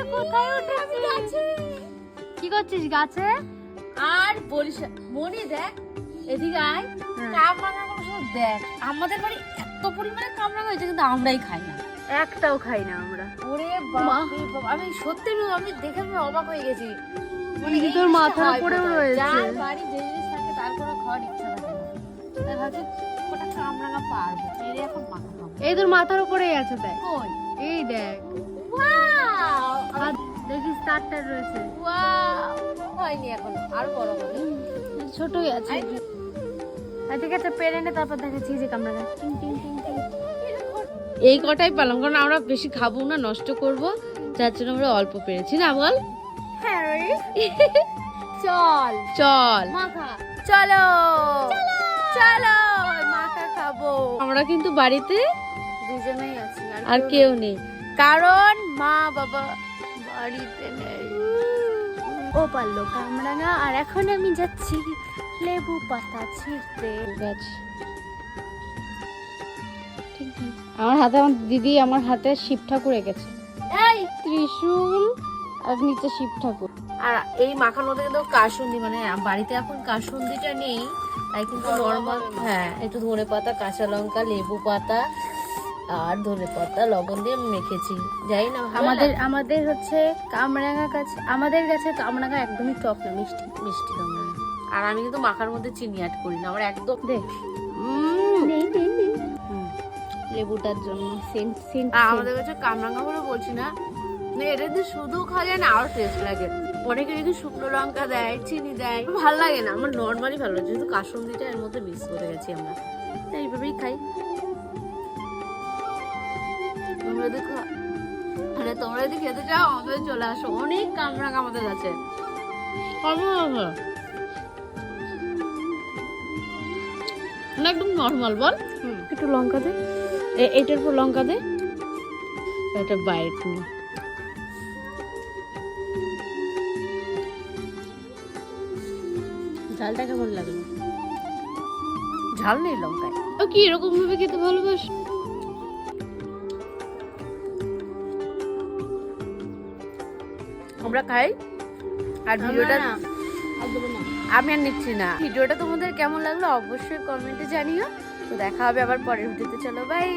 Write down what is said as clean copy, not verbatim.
এটা কোথায় উঠেছে? কি করছিস গাছে? আর বলিস না, মনি দেখ এদিকে আয়, কামরাঙা গুলো শুধু দেখ। আমাদের বাড়ি এত পরিমাণে কামরাঙা হয়েছে কিন্তু আমরাই খাই না, একটাও খাই না আমরা। ওরে বাবা রে বাবা, আমি সত্যি আমি দেখে আমি অবাক হয়ে গেছি। মানে এই তোর জিনিসটা মাথার হয় উপরেও কোথায়? রয়েছে। যার বাড়ি যে জিনিস থাকে তার কোনো খাওয়ার ইচ্ছা থাকে না। তাই ভাবছি ওটা কামরাঙা পারবো, পেরে এখন মাখা খাবো। এই তোর মাথার উপরেই আছে দেখ। কই? এই দেখ, ওয়াও, আর দেখিস তারটা রয়েছে। ওয়াও, হয়নি এখন, আরো বড় হবে। ছোটই আছে। ঠিক আছে, পেরে নে, তারপর দেখাচ্ছি যে কামড়া। টিং টিং টিং টিং। এই কটাই পেলাম, কারণ আমরা বেশি খাবো না, নষ্ট করব, যার জন্য আমরা অল্প পেরেছি না বল। হ্যাঁ চল চল মাখা। চলো চলো মাখা খাবো। আমরা কিন্তু বাড়িতে দুজনেই আছি, আর কেউ নেই, কারণ মা বাবা বাড়িতে নেই। ও পারলো কামরাঙা, আর এখন আমি যাচ্ছি লেবু পাতা ছিঁড়তে। আমার হাতে, আমার দিদি আমার হাতে শিব ঠাকুর এঁকেছে, এই ত্রিশূল আর নিচে শিব ঠাকুর। আর এই মাখানোতে কিন্তু কাসুন্দি, মানে বাড়িতে এখন কাসুন্দিটা নেই, তাই কিন্তু নরমাল, হ্যাঁ একটু ধনে পাতা, কাঁচা লঙ্কা, লেবু পাতা আর ধনে পাতা, লবণ দিয়ে মেখেছি। যাই না আমাদের হচ্ছে কামরাঙা গাছ, আমাদের গাছে কামরাঙা একদমই টক না, মিষ্টি মিষ্টি কামরাঙা। আর আমি কিন্তু মাখার মধ্যে চিনি অ্যাড করি না, আমার একদম দেখ লেবুটার জন্য সেন্ট সেন্ট। আমাদের কাছে কামরাঙা বলে বলছি না, এটা দিয়ে শুধু খাওয়া যায় না, আরো টেস্ট লাগে। অনেকে যদি শুকনো লঙ্কা দেয়, চিনি দেয়, ভালো লাগে না, আমার নর্মালি ভালো লাগে, যেহেতু কাসুন্দিটা এর মধ্যে মিক্স করে গেছি আমরা, তাই এইভাবেই খাই। তোমরা দেখো, আরে তোমরা যদি খেতে চাও আমাদের চলে আসো, অনেক কামরাঙা আমাদের আছে। একদম নর্মাল বল, একটু লঙ্কা দে, এইটার উপর লঙ্কা দে, এটা বাইট নে। ঝালটা কেমন লাগলো? ঝাল নেই লঙ্কায়। ও কি এরকম ভাবে খেতে ভালোবাস? আমরা খাই। আর ভিডিওটা আমি আর নিচ্ছি না। ভিডিওটা তোমাদের কেমন লাগলো অবশ্যই কমেন্টে জানিও। তো দেখা হবে আবার পরের ভিডিওতে, চলো বাই।